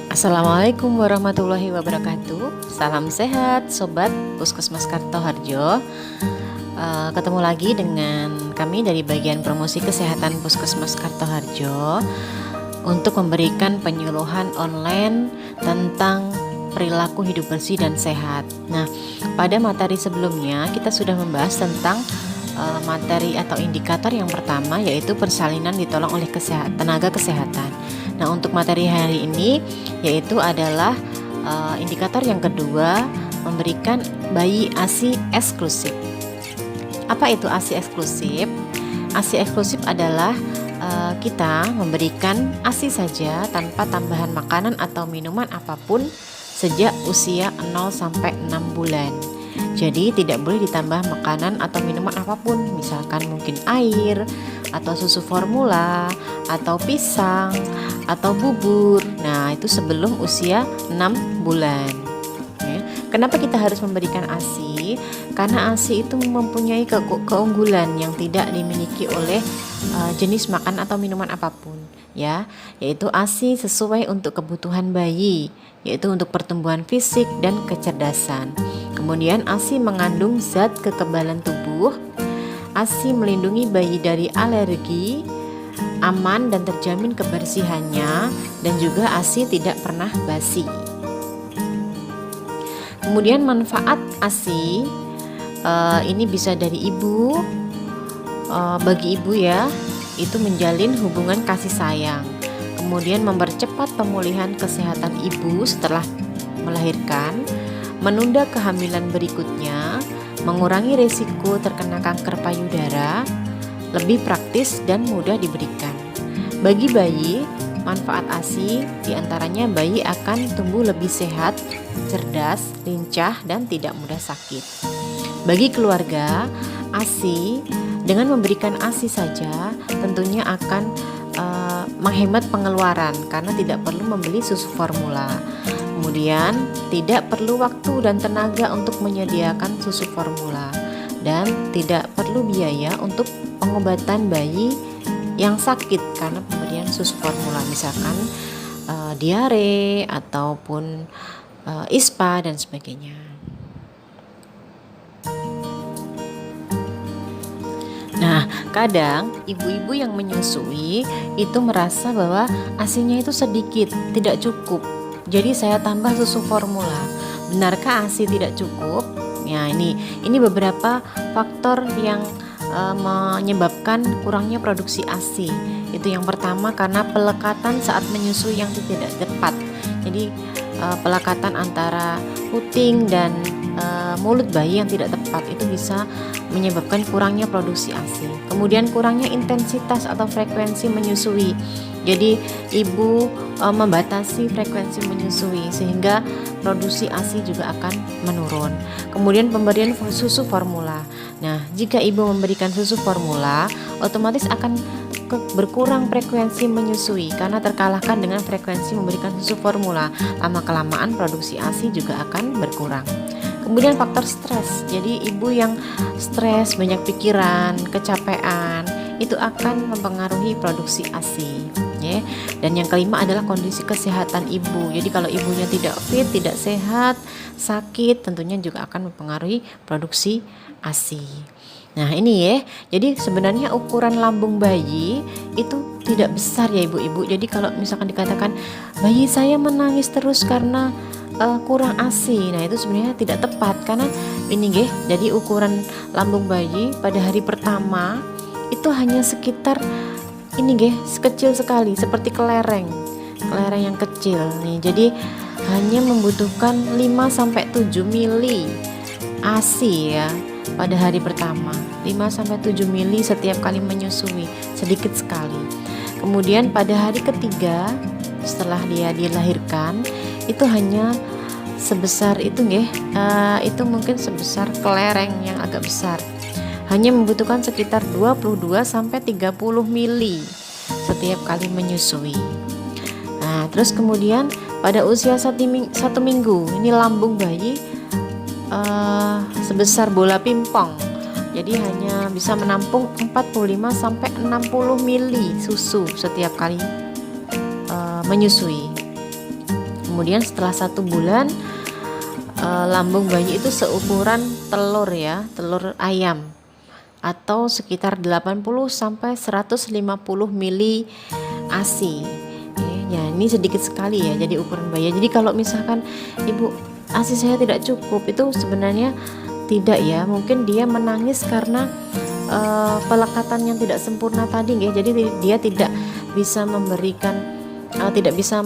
Assalamualaikum warahmatullahi wabarakatuh. Salam sehat Sobat Puskesmas Kartoharjo. Ketemu lagi dengan kami dari bagian promosi kesehatan Puskesmas Kartoharjo untuk memberikan penyuluhan online tentang perilaku hidup bersih dan sehat. Nah, pada materi sebelumnya kita sudah membahas tentang materi atau indikator yang pertama, yaitu persalinan ditolong oleh tenaga kesehatan. Nah, untuk materi hari ini yaitu adalah indikator yang kedua, memberikan bayi ASI eksklusif. Apa itu ASI eksklusif? ASI eksklusif adalah kita memberikan ASI saja tanpa tambahan makanan atau minuman apapun sejak usia 0 sampai 6 bulan. Jadi tidak boleh ditambah makanan atau minuman apapun, misalkan mungkin air atau susu formula atau pisang atau bubur. Nah, itu sebelum usia 6 bulan. Ya. Kenapa kita harus memberikan ASI? Karena ASI itu mempunyai keunggulan yang tidak dimiliki oleh jenis makan atau minuman apapun, ya, yaitu ASI sesuai untuk kebutuhan bayi, yaitu untuk pertumbuhan fisik dan kecerdasan. Kemudian ASI mengandung zat kekebalan tubuh. ASI melindungi bayi dari alergi, aman dan terjamin kebersihannya, dan juga ASI tidak pernah basi. Kemudian manfaat ASI ini bisa dari ibu, bagi ibu ya, itu menjalin hubungan kasih sayang. Kemudian mempercepat pemulihan kesehatan ibu setelah melahirkan, menunda kehamilan berikutnya, mengurangi risiko terkena kanker payudara, lebih praktis dan mudah diberikan. Bagi bayi, manfaat ASI diantaranya bayi akan tumbuh lebih sehat, cerdas, lincah, dan tidak mudah sakit. Bagi keluarga, ASI dengan memberikan ASI saja tentunya akan menghemat pengeluaran karena tidak perlu membeli susu formula. Kemudian tidak perlu waktu dan tenaga untuk menyediakan susu formula, dan tidak perlu biaya untuk pengobatan bayi yang sakit karena pemberian susu formula, misalkan diare ataupun ISPA dan sebagainya. Nah, kadang ibu-ibu yang menyusui itu merasa bahwa ASINya itu sedikit, tidak cukup. Jadi saya tambah susu formula. Benarkah ASI tidak cukup? Ya, ini beberapa faktor yang menyebabkan kurangnya produksi ASI. Itu yang pertama karena pelekatan saat menyusui yang tidak tepat. Jadi pelekatan antara puting dan mulut bayi yang tidak tepat itu bisa menyebabkan kurangnya produksi ASI. Kemudian kurangnya intensitas atau frekuensi menyusui. Jadi ibu membatasi frekuensi menyusui sehingga produksi ASI juga akan menurun. Kemudian pemberian susu formula. Nah, jika ibu memberikan susu formula, otomatis akan berkurang frekuensi menyusui karena terkalahkan dengan frekuensi memberikan susu formula. Lama-kelamaan produksi ASI juga akan berkurang. Kemudian faktor stres. Jadi ibu yang stres, banyak pikiran, kecapean, itu akan mempengaruhi produksi ASI. Ya. Dan yang kelima adalah kondisi kesehatan ibu. Jadi kalau ibunya tidak fit, tidak sehat, sakit, tentunya juga akan mempengaruhi produksi ASI. Nah, ini ya. Jadi sebenarnya ukuran lambung bayi itu tidak besar ya ibu-ibu. Jadi kalau misalkan dikatakan bayi saya menangis terus karena kurang ASI, nah itu sebenarnya tidak tepat karena ini jadi ukuran lambung bayi pada hari pertama itu hanya sekitar sekecil sekali seperti kelereng yang kecil nih. Jadi hanya membutuhkan 5 sampai 7 mili ASI ya pada hari pertama. 5 sampai 7 mili setiap kali menyusui, sedikit sekali. Kemudian pada hari ketiga setelah dia dilahirkan itu hanya sebesar itu itu mungkin sebesar kelereng yang agak besar. Hanya membutuhkan sekitar 22 sampai 30 mili setiap kali menyusui. Nah, terus kemudian pada usia 1 minggu ini lambung bayi sebesar bola pingpong. Jadi hanya bisa menampung 45 sampai 60 mili susu setiap kali menyusui. Kemudian setelah 1 bulan lambung bayi itu seukuran telur ya, telur ayam, atau sekitar 80 sampai 150 mili ASI. Ya, ini sedikit sekali ya jadi ukuran bayi. Jadi kalau misalkan ibu, ASI saya tidak cukup, itu sebenarnya tidak ya, mungkin dia menangis karena pelekatan yang tidak sempurna tadi ya. Jadi dia tidak bisa memberikan tidak bisa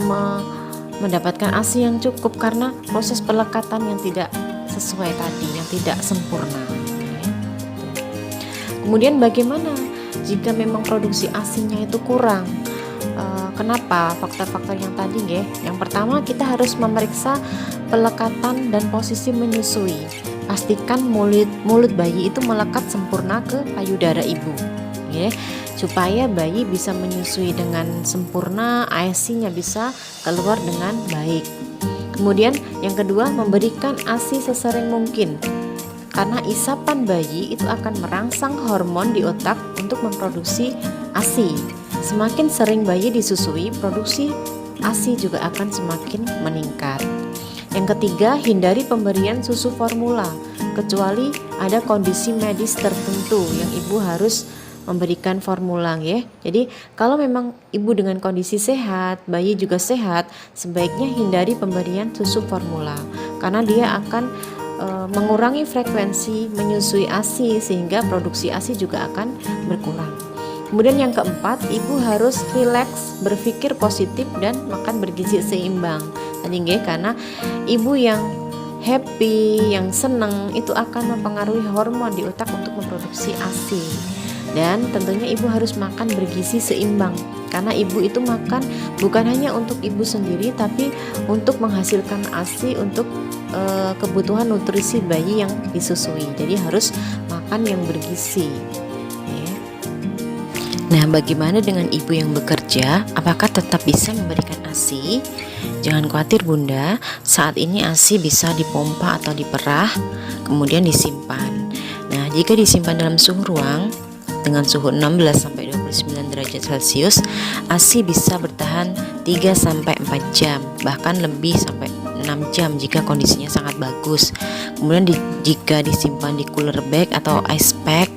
mendapatkan ASI yang cukup karena proses pelekatan yang tidak sesuai tadi, yang tidak sempurna. Kemudian bagaimana jika memang produksi ASI-nya itu kurang? Kenapa? Faktor-faktor yang tadi ya. Yang pertama, kita harus memeriksa pelekatan dan posisi menyusui. Pastikan mulut bayi itu melekat sempurna ke payudara ibu ya, supaya bayi bisa menyusui dengan sempurna, ASI-nya bisa keluar dengan baik. Kemudian yang kedua, memberikan ASI sesering mungkin, karena isapan bayi itu akan merangsang hormon di otak untuk memproduksi ASI. Semakin sering bayi disusui, produksi ASI juga akan semakin meningkat. Yang ketiga, hindari pemberian susu formula, kecuali ada kondisi medis tertentu yang ibu harus memberikan formula ya. Jadi kalau memang ibu dengan kondisi sehat, bayi juga sehat, sebaiknya hindari pemberian susu formula, karena dia akan mengurangi frekuensi menyusui ASI sehingga produksi ASI juga akan berkurang. Kemudian yang keempat, ibu harus rileks, berpikir positif dan makan bergizi seimbang. Tadi karena ibu yang happy, yang senang itu akan mempengaruhi hormon di otak untuk memproduksi ASI. Dan tentunya ibu harus makan bergizi seimbang, karena ibu itu makan bukan hanya untuk ibu sendiri, tapi untuk menghasilkan ASI untuk kebutuhan nutrisi bayi yang disusui. Jadi harus makan yang bergizi ya. Nah, bagaimana dengan ibu yang bekerja? Apakah tetap bisa memberikan ASI? Jangan khawatir Bunda, saat ini ASI bisa dipompa atau diperah, kemudian disimpan. Nah, jika disimpan dalam suhu ruang dengan suhu 16 sampai 29 derajat Celcius, ASI bisa bertahan 3 sampai 4 jam, bahkan lebih sampai 6 jam jika kondisinya sangat bagus. Kemudian jika disimpan di cooler bag atau ice pack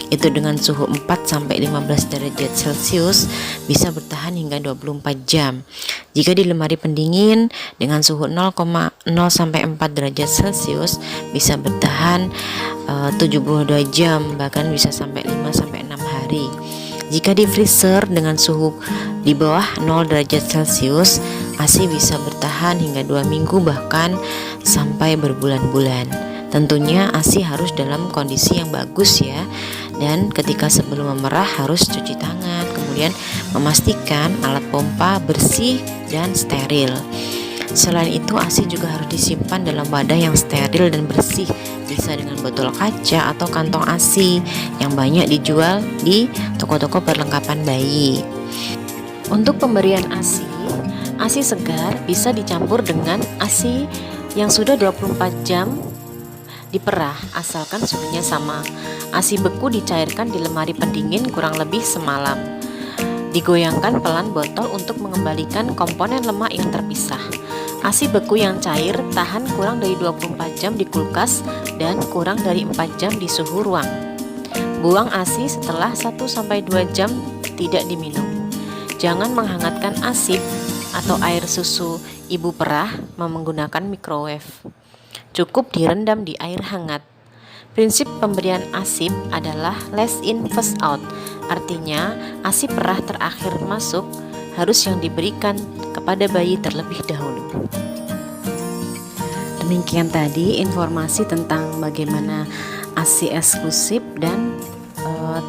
itu dengan suhu 4 sampai 15 derajat Celcius bisa bertahan hingga 24 jam. Jika di lemari pendingin dengan suhu 0,0 sampai 4 derajat Celcius bisa bertahan 72 jam, bahkan bisa sampai 5 sampai 6 hari. Jika di freezer dengan suhu di bawah 0 derajat Celcius, ASI bisa bertahan hingga 2 minggu bahkan sampai berbulan-bulan. Tentunya ASI harus dalam kondisi yang bagus ya. Dan ketika sebelum memerah harus cuci tangan, kemudian memastikan alat pompa bersih dan steril. Selain itu, ASI juga harus disimpan dalam wadah yang steril dan bersih, bisa dengan botol kaca atau kantong ASI yang banyak dijual di toko-toko perlengkapan bayi. Untuk pemberian ASI segar bisa dicampur dengan ASI yang sudah 24 jam diperah, asalkan suhunya sama. ASI beku dicairkan di lemari pendingin kurang lebih semalam. Digoyangkan pelan botol untuk mengembalikan komponen lemak yang terpisah. ASI beku yang cair tahan kurang dari 24 jam di kulkas dan kurang dari 4 jam di suhu ruang. Buang ASI setelah 1-2 jam, tidak diminum. Jangan menghangatkan ASI atau air susu ibu perah menggunakan microwave. Cukup direndam di air hangat. Prinsip pemberian ASI adalah last in first out. Artinya, ASI perah terakhir masuk harus yang diberikan kepada bayi terlebih dahulu. Demikian tadi informasi tentang bagaimana ASI eksklusif dan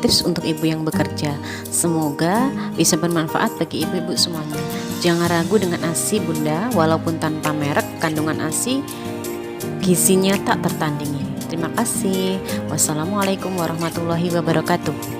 tips untuk ibu yang bekerja. Semoga bisa bermanfaat bagi ibu-ibu semuanya. Jangan ragu dengan ASI Bunda, walaupun tanpa merek, kandungan ASI gizinya tak tertandingi. Terima kasih. Wassalamualaikum warahmatullahi wabarakatuh.